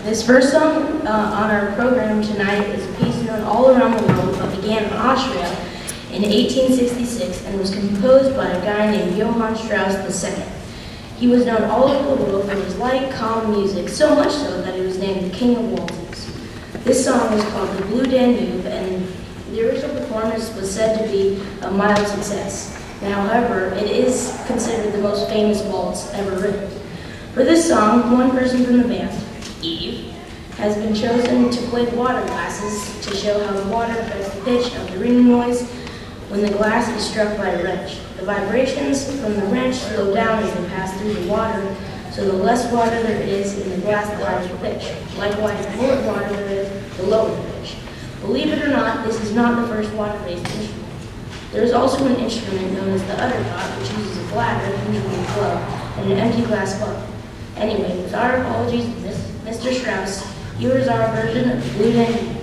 This first song on our program tonight is a piece known all around the world, but began in Austria in 1866 and was composed by a guy named Johann Strauss II. He was known all over the world for his light, calm music, so much so that he was named the King of Waltzes. This song was called The Blue Danube, and the original performance was said to be a mild success. Now, however, it is considered the most famous waltz ever written. For this song, one person from the band, Eve, has been chosen to play the water glasses to show how the water affects the pitch of the ringing noise when the glass is struck by a wrench. The vibrations from the wrench slow down as they pass through the water, so the less water there is in the glass, the higher the pitch. Likewise, the more water there is, the lower the pitch. Believe it or not, this is not the first water-based instrument. There is also an instrument known as the udderpot, which uses a bladder, usually a glove, and an empty glass bottle. Anyway, with our apologies to Mr. Strauss, here is our version of the Blue Danube.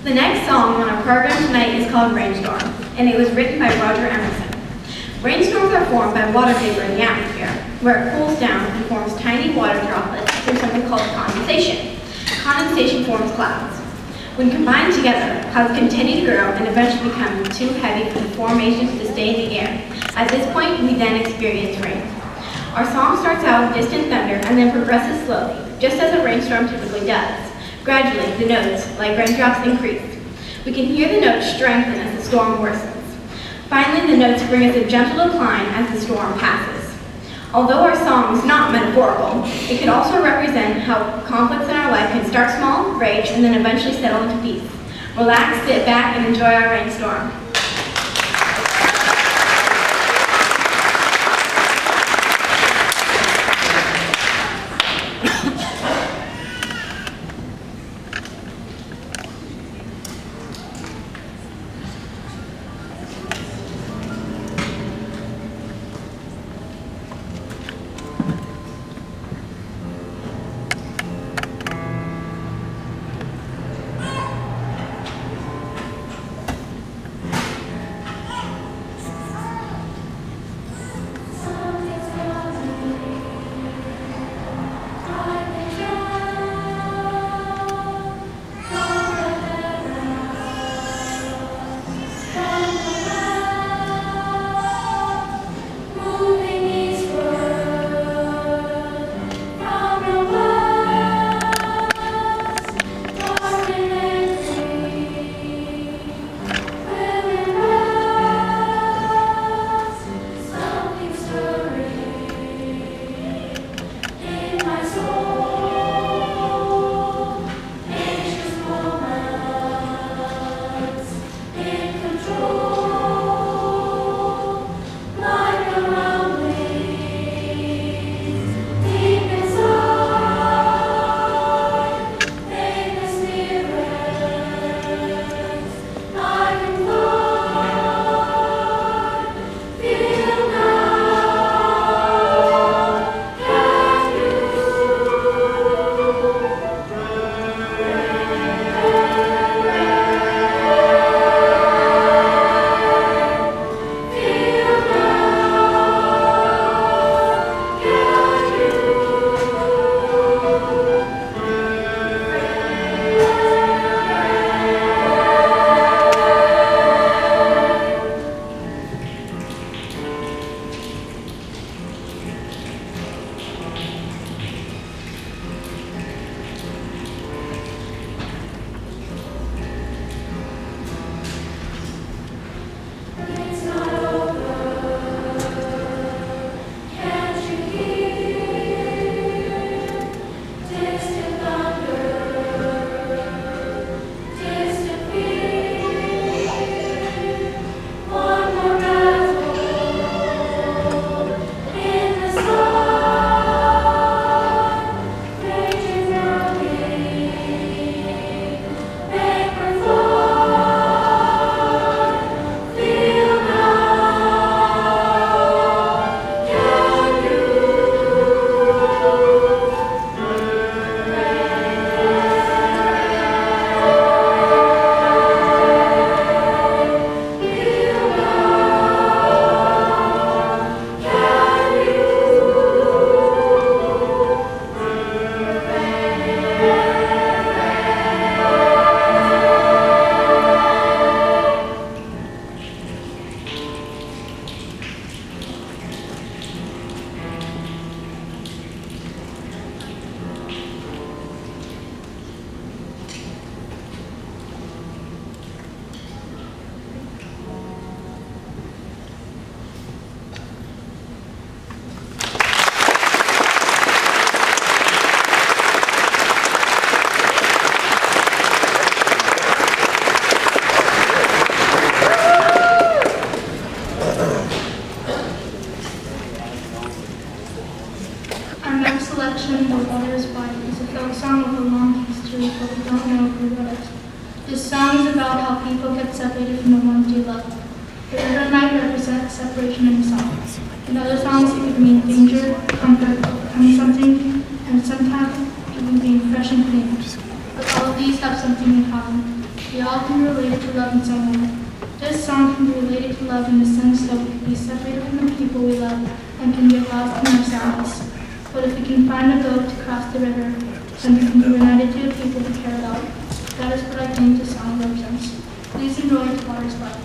The next song on our program tonight is called Rainstorm, and it was written by Roger Emerson. Rainstorms are formed by water vapor in the atmosphere, where it cools down and forms tiny water droplets through something called condensation. Condensation forms clouds. When combined together, clouds continue to grow and eventually become too heavy for the formations to stay in the air. At this point, we then experience rain. Our song starts out with distant thunder and then progresses slowly, just as a rainstorm typically does. Gradually, the notes, like raindrops, increase. We can hear the notes strengthen as the storm worsens. Finally, the notes bring us a gentle decline as the storm passes. Although our song is not metaphorical, it could also represent how conflicts in our life can start small, rage, and then eventually settle into peace. Relax, sit back, and enjoy our rainstorm. song for what is. This song is about how people get separated from the ones you love. The river might represent separation in the song. In other songs, it could mean danger, comfort, overcoming something, and sometimes even being fresh and clean. But all of these have something in common. They all can be related to love in some way. This song can be related to love in the sense that we can be separated from the people we love and can get lost in our sadness. But if we can find a boat to cross the river, then we can be united to the people we care about. That is what I think this song represents. Please enjoy the Water's Love.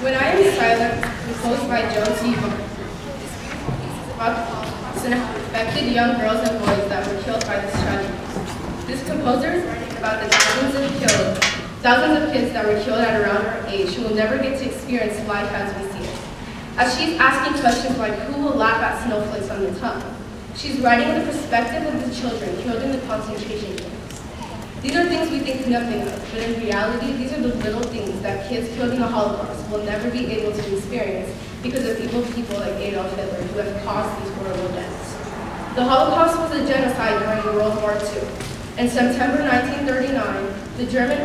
When I Am Silent, composed by Jones Yvonne, is about the affected young girls and boys that were killed by this tragedy. This composer is writing about the thousands of kids that were killed at around her age who will never get to experience life as we see it. As she's asking questions like who will laugh at snowflakes on the tongue, she's writing the perspective of the children killed in the concentration camps. These are things we think nothing of, but in reality, these are the little things that kids killed in the Holocaust will never be able to experience because of evil people like Adolf Hitler who have caused these horrible deaths. The Holocaust was a genocide during World War II. In September 1939, The German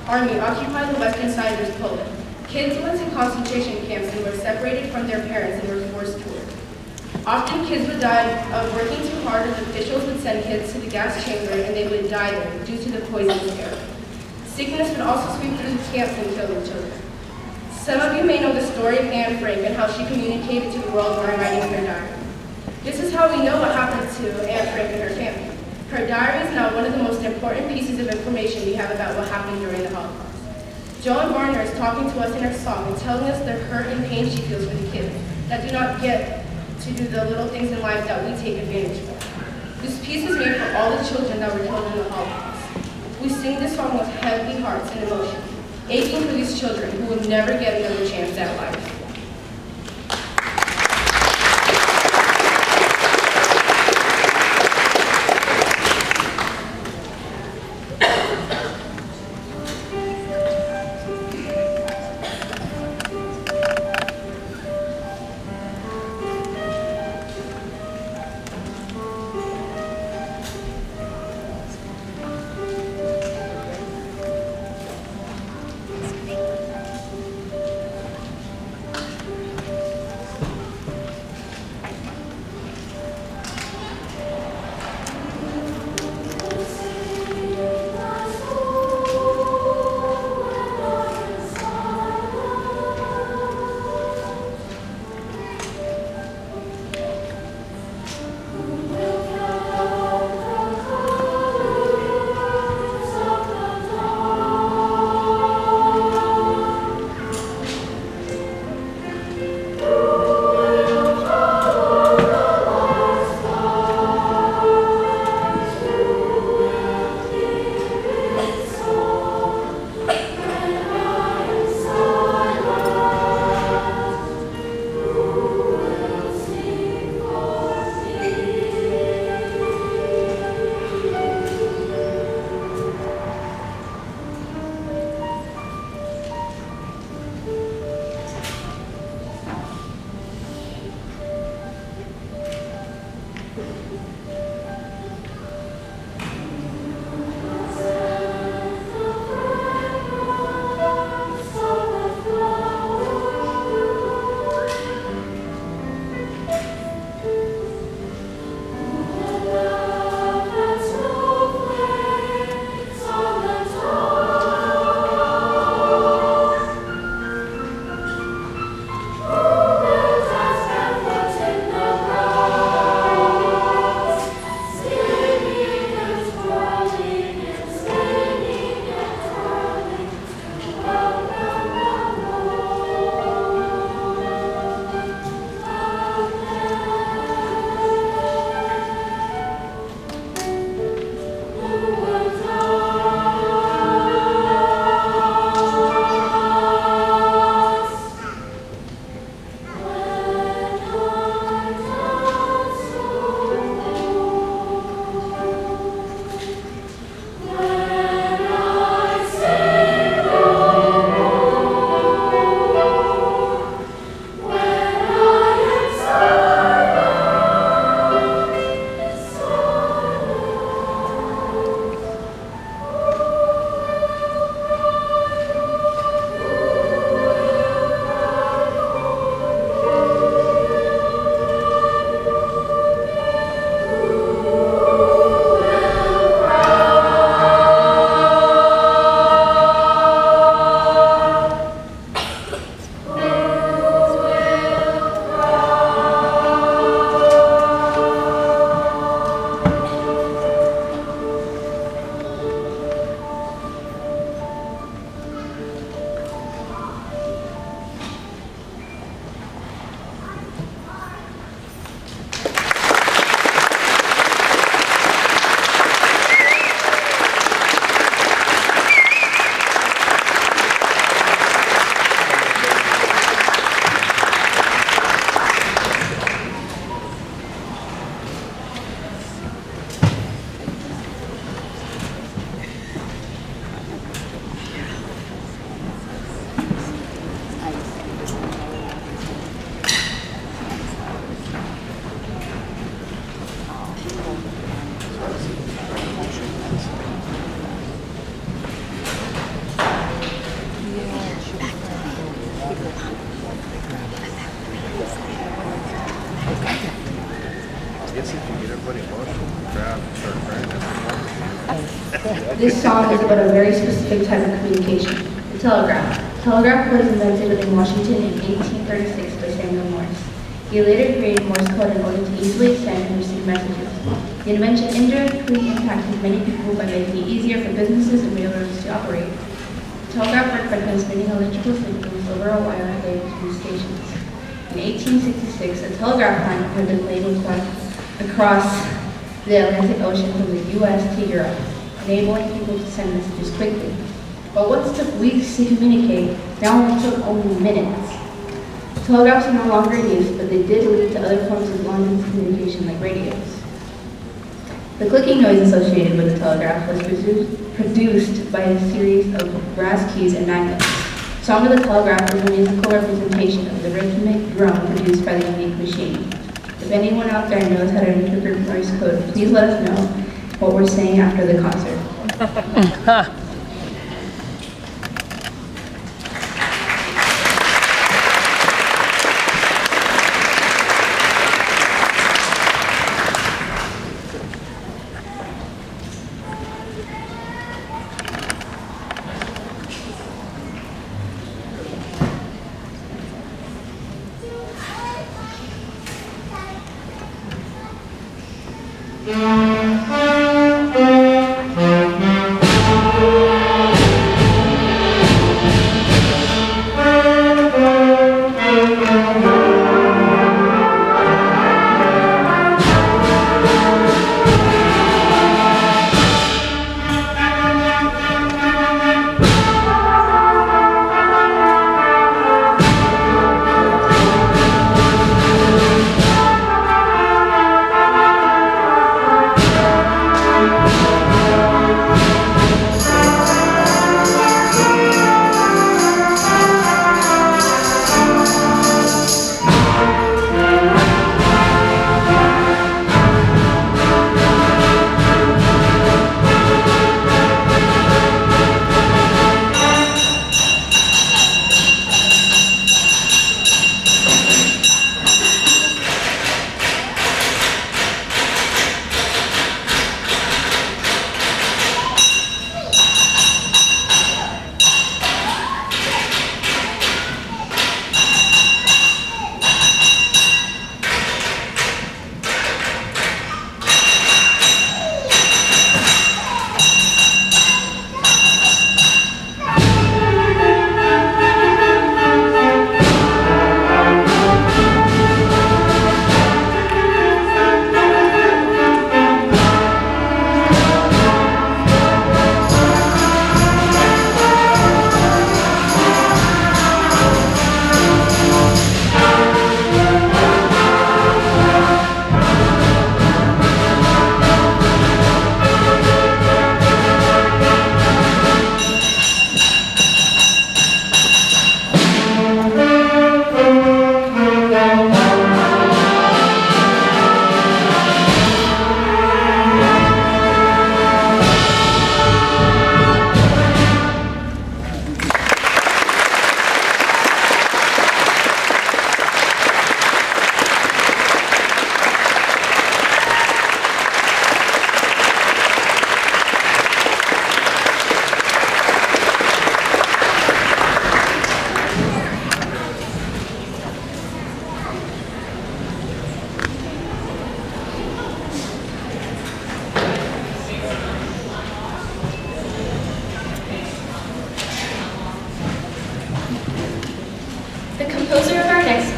army occupied the western side of Poland. Kids went to concentration camps and were separated from their parents and were forced to work. Often kids would die of working too hard, and officials would send kids to the gas chamber and they would die there due to the poisonous air. Sickness would also sweep through the camps and kill the children. Some of you may know the story of Anne Frank and how she communicated to the world by writing her diary. This is how we know what happened to Anne Frank and her family. Her diary is now one of the most important pieces of information we have about what happened during the Holocaust. Joan Varner is talking to us in her song and telling us the hurt and pain she feels for the kids that do not get to do the little things in life that we take advantage of. This piece is made for all the children that were killed in the Holocaust. We sing this song with heavy hearts and emotion, aching for these children who will never get another chance at life. This song is about a very specific type of communication, the telegraph. The telegraph was invented in Washington in 1836 by Samuel Morse. He later created Morse code in order to easily send and receive messages. The invention indirectly impacted many people by making it easier for businesses and railroads to operate. The telegraph worked by transmitting electrical signals over a wire and laid between stations. In 1866, a telegraph line had been laid across the Atlantic Ocean from the U.S. to Europe, enabling people to send messages quickly. But what took weeks to communicate now only took only minutes. Telegraphs are no longer in use, but they did lead to other forms of long-distance communication like radios. The clicking noise associated with the telegraph was produced by a series of brass keys and magnets. Song of the Telegraph is a musical representation of the rhythmic drum produced by the unique machine. If anyone out there knows how to interpret Morse code, please let us know what we're saying after the concert.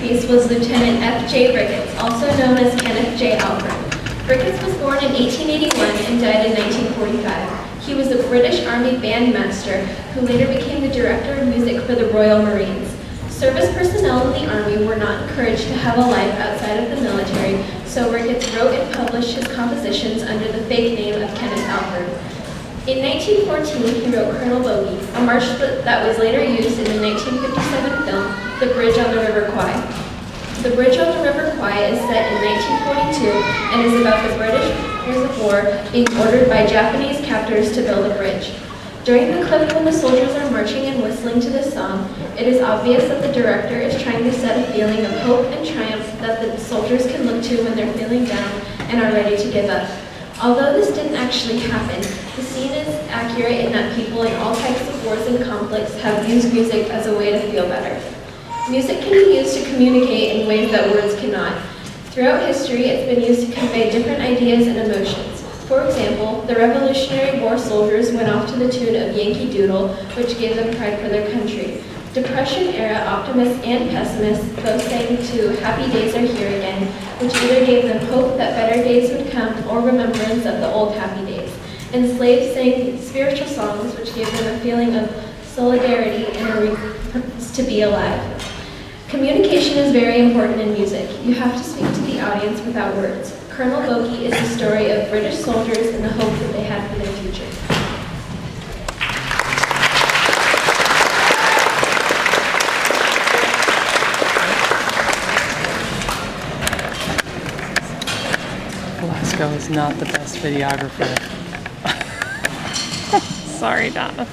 piece was Lieutenant F.J. Ricketts, also known as Kenneth J. Alford. Ricketts was born in 1881 and died in 1945. He was a British Army bandmaster who later became the director of music for the Royal Marines. Service personnel in the Army were not encouraged to have a life outside of the military, so Ricketts wrote and published his compositions under the fake name of Kenneth Alford. In 1914, he wrote Colonel Bogey, a march that was later used in the 1957 film, The Bridge on the River Kwai. The Bridge on the River Kwai is set in 1942 and is about the British prisoners of war being ordered by Japanese captors to build a bridge. During the clip when the soldiers are marching and whistling to this song, it is obvious that the director is trying to set a feeling of hope and triumph that the soldiers can look to when they're feeling down and are ready to give up. Although this didn't actually happen, the scene is accurate in that people in all types of wars and conflicts have used music as a way to feel better. Music can be used to communicate in ways that words cannot. Throughout history, it's been used to convey different ideas and emotions. For example, the Revolutionary War soldiers went off to the tune of Yankee Doodle, which gave them pride for their country. Depression-era optimists and pessimists both sang to Happy Days Are Here Again, which either gave them hope that better days would come or remembrance of the old happy days. And slaves sang spiritual songs, which gave them a feeling of solidarity and a purpose to be alive. Communication is very important in music. You have to speak to the audience without words. Colonel Bogey is the story of British soldiers and the hope that they had for their future. Velasco is not the best videographer. Sorry, Donna.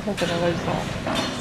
Look at another song.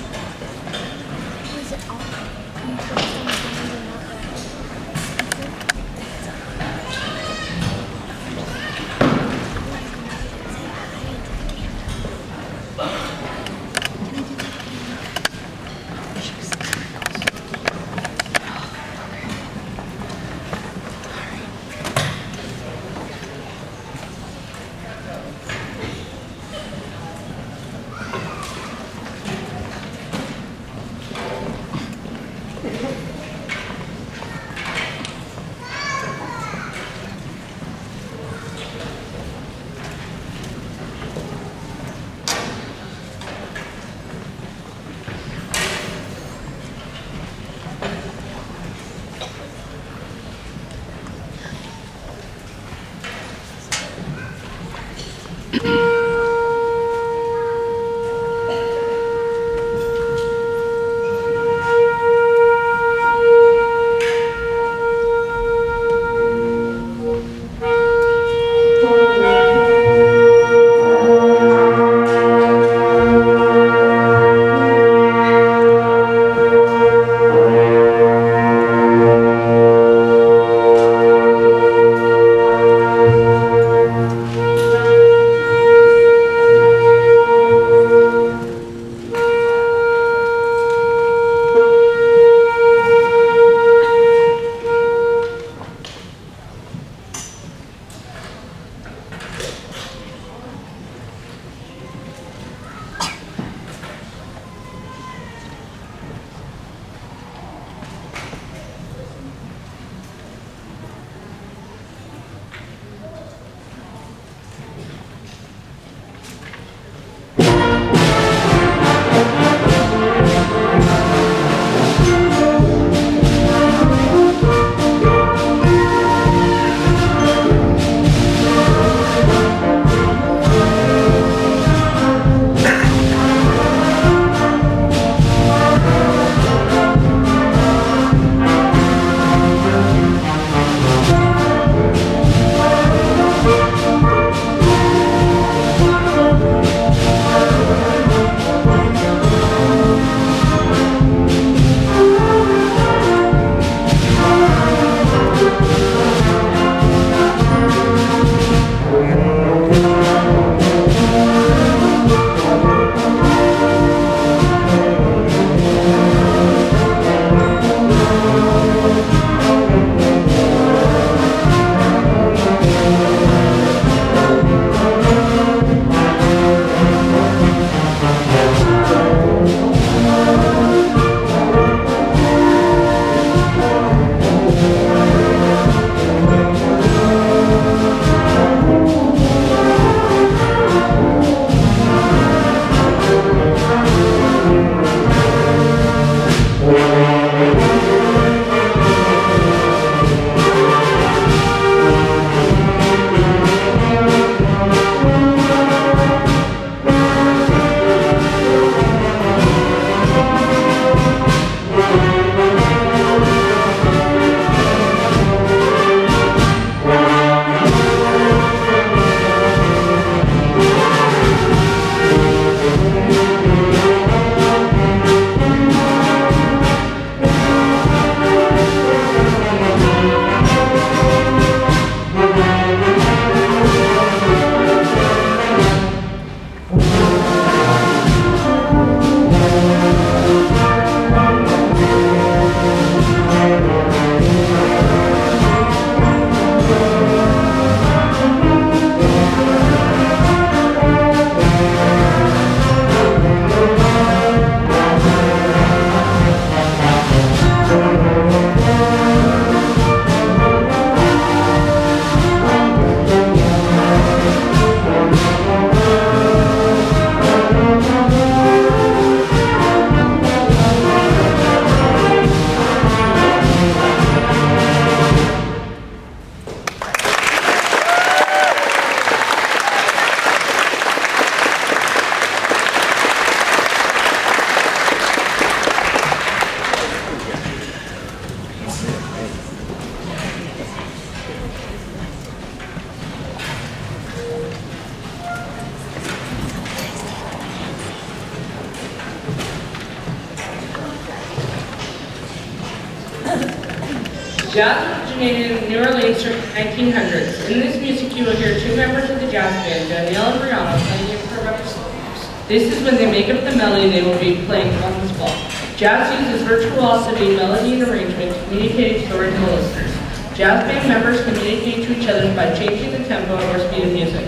Jazz originated in New Orleans circa 1900s. In this music, you will hear two members of the jazz band, Danielle and Brianna, playing improvised songs. This is when they make up the melody they will be playing on the spot. Jazz uses virtuosity, melody, and arrangement to communicate story to the listeners. Jazz band members communicate to each other by changing the tempo or speed of music,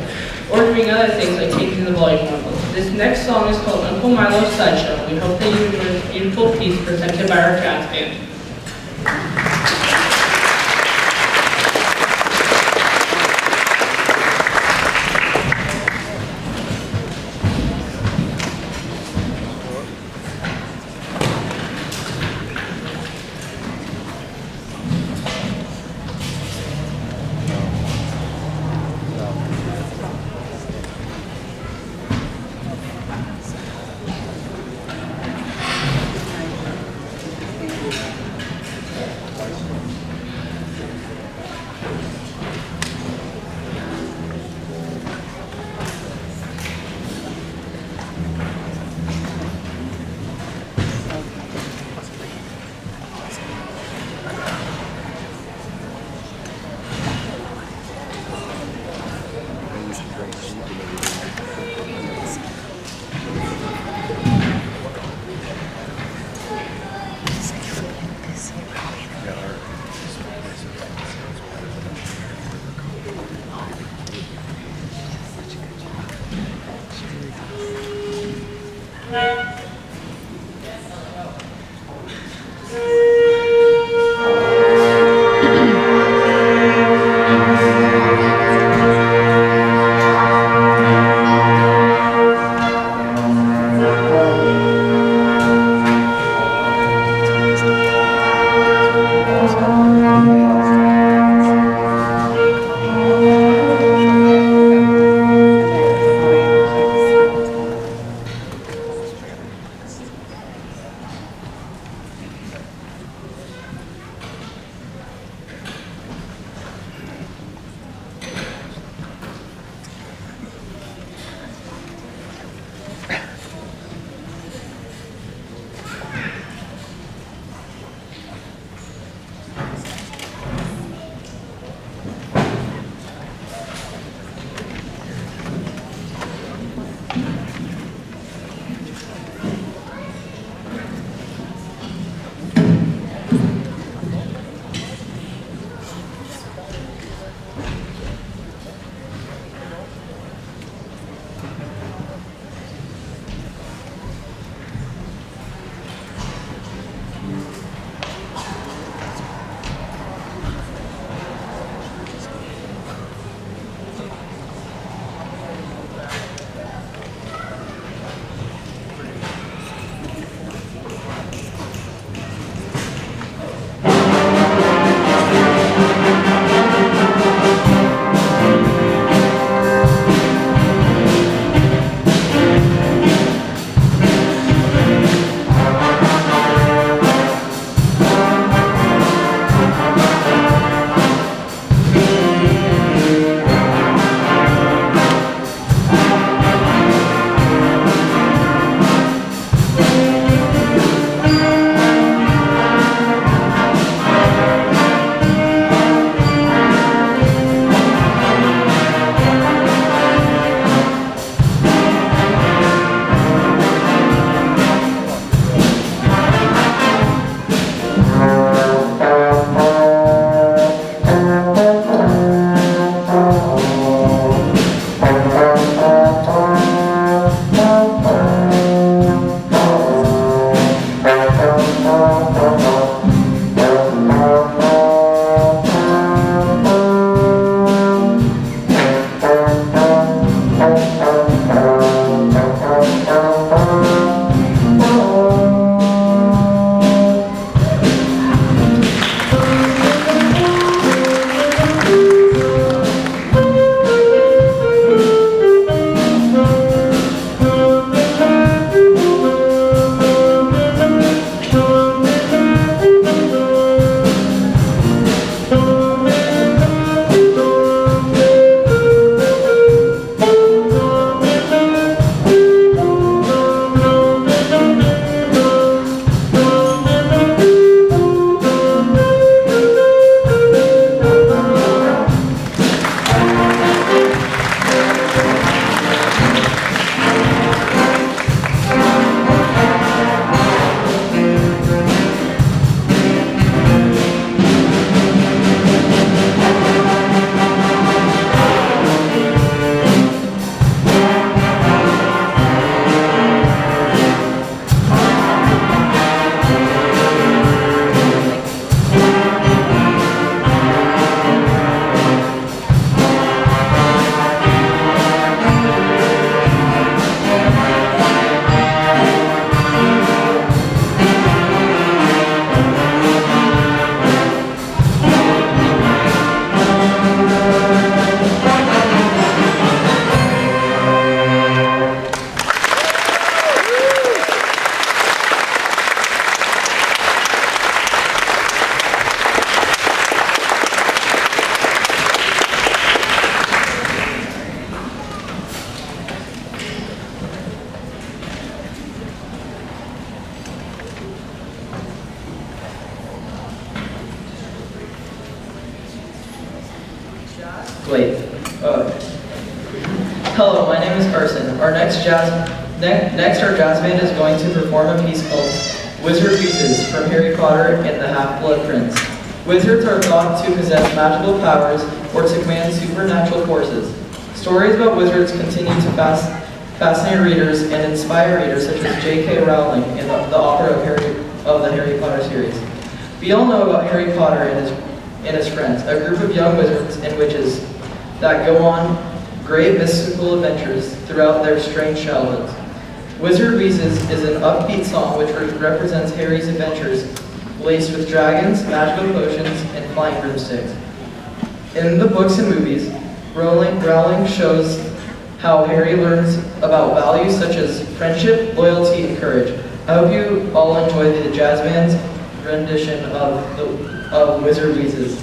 or doing other things like changing the volume level. This next song is called Uncle Milo's Sideshow. We hope that you enjoy this beautiful piece presented by our jazz band. name is Carson. Next our jazz band is going to perform a piece called Wizard Pieces from Harry Potter and the Half-Blood Prince. Wizards are thought to possess magical powers or to command supernatural forces. Stories about wizards continue to fascinate readers and inspire readers such as J.K. Rowling and the author of the Harry Potter series. We all know about Harry Potter and his friends, a group of young wizards and witches that go on great mystical adventures throughout their strange childhoods. Wizard Pieces is an upbeat song which represents Harry's adventures, laced with dragons, magical potions, and flying broomsticks. In the books and movies, Rowling shows how Harry learns about values such as friendship, loyalty, and courage. I hope you all enjoy the jazz band's rendition of Wizard Pieces.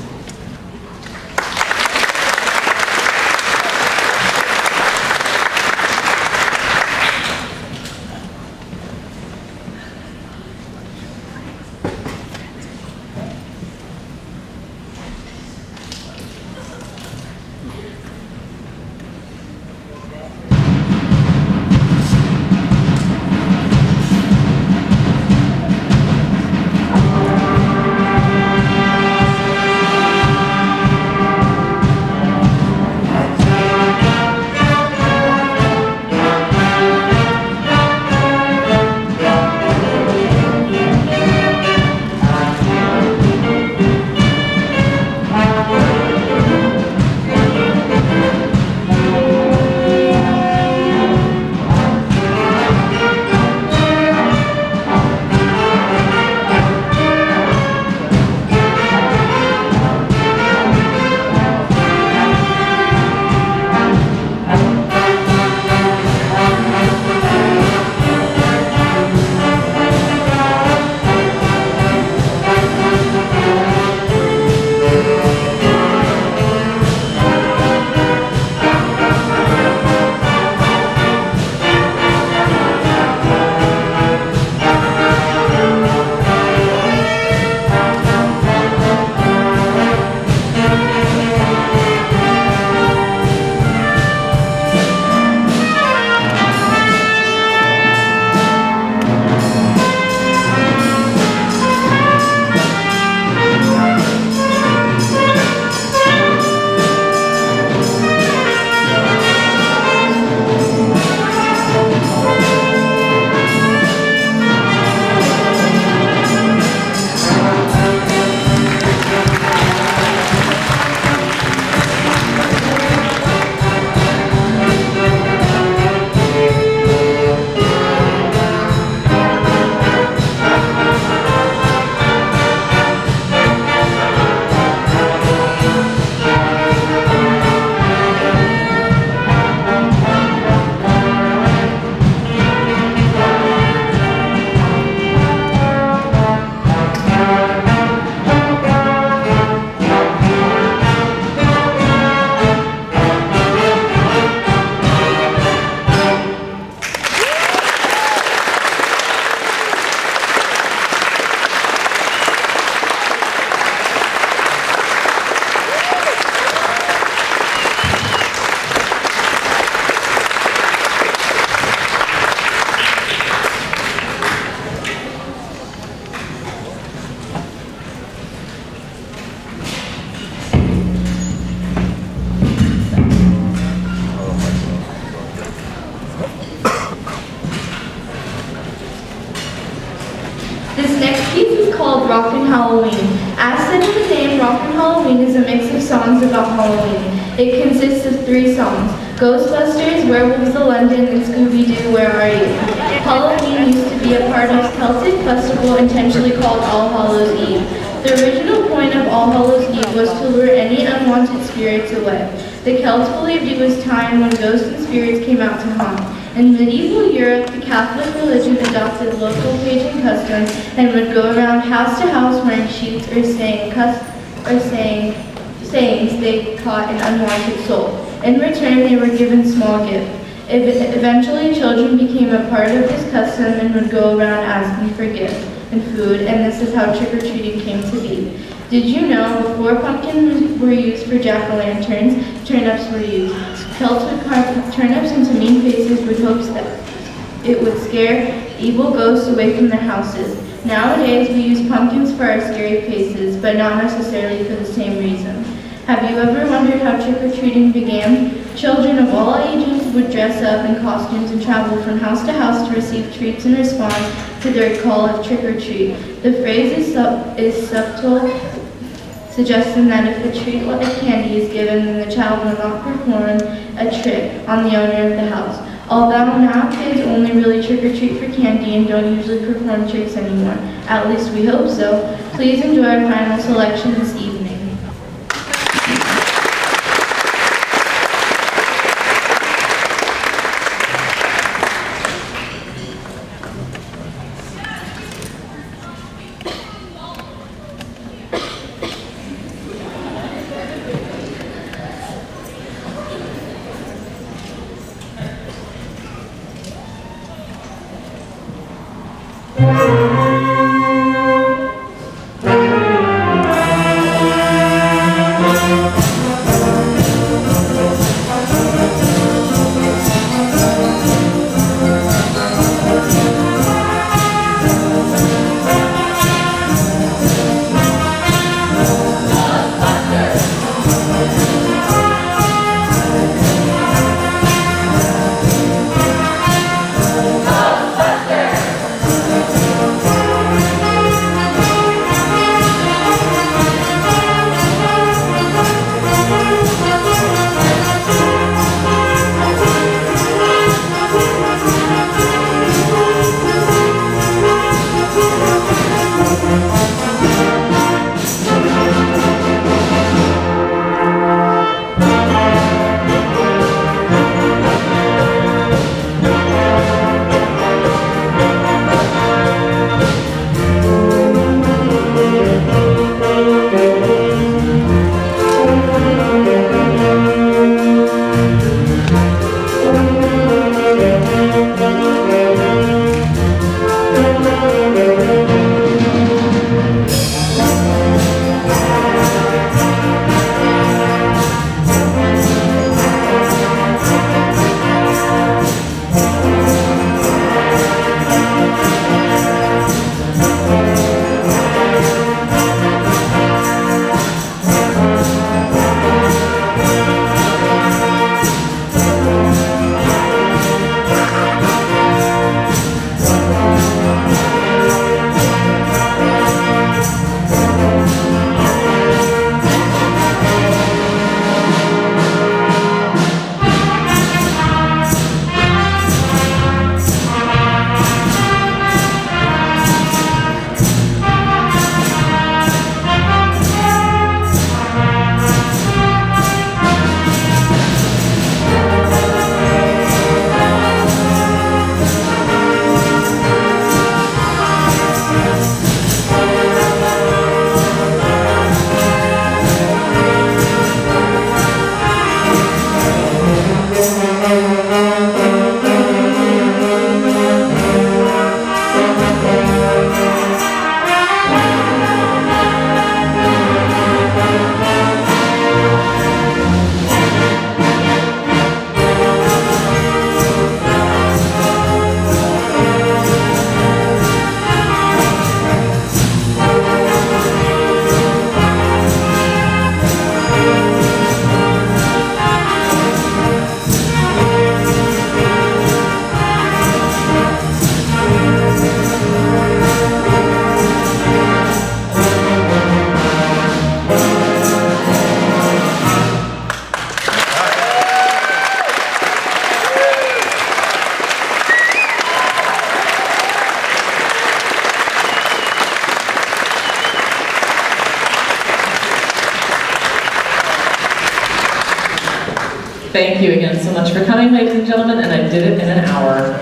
This next piece is called Rockin' Halloween. As said in the name, Rockin' Halloween is a mix of songs about Halloween. It consists of 3 songs: Ghostbusters, Werewolves of London, and Scooby-Doo, Where Are You? Halloween used to be a part of Celtic festival intentionally called All Hallows Eve. The original point of All Hallows Eve was to lure any unwanted spirits away. The Celts believed it was time when ghosts and spirits came out to haunt. In medieval Europe, the Catholic religion adopted local pagan customs and would go around house to house wearing sheets or sayings they caught an unwanted soul. In return, they were given small gifts. Eventually, children became a part of this custom and would go around asking for gifts and food, and this is how trick-or-treating came to be. Did you know before pumpkins were used for jack-o'-lanterns, turnips were used? Celts would carve turnips into mean faces with hopes that it would scare evil ghosts away from their houses. Nowadays, we use pumpkins for our scary faces, but not necessarily for the same reason. Have you ever wondered how trick-or-treating began? Children of all ages would dress up in costumes and travel from house to house to receive treats in response to their call of trick-or-treat. The phrase is subtle, suggesting that if a treat like candy is given, then the child will not perform a trick on the owner of the house. Although now kids only really trick-or-treat for candy and don't usually perform tricks anymore. At least we hope so. Please enjoy our final selection this evening. Thank you again so much for coming, ladies and gentlemen, and I did it in an hour.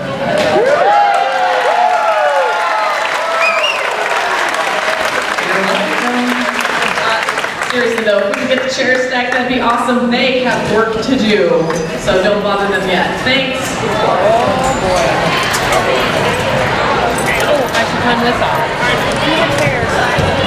Seriously though, if we could get the chairs stacked, that'd be awesome. They have work to do, so don't bother them yet. Thanks. Oh boy. Oh, I should turn this off.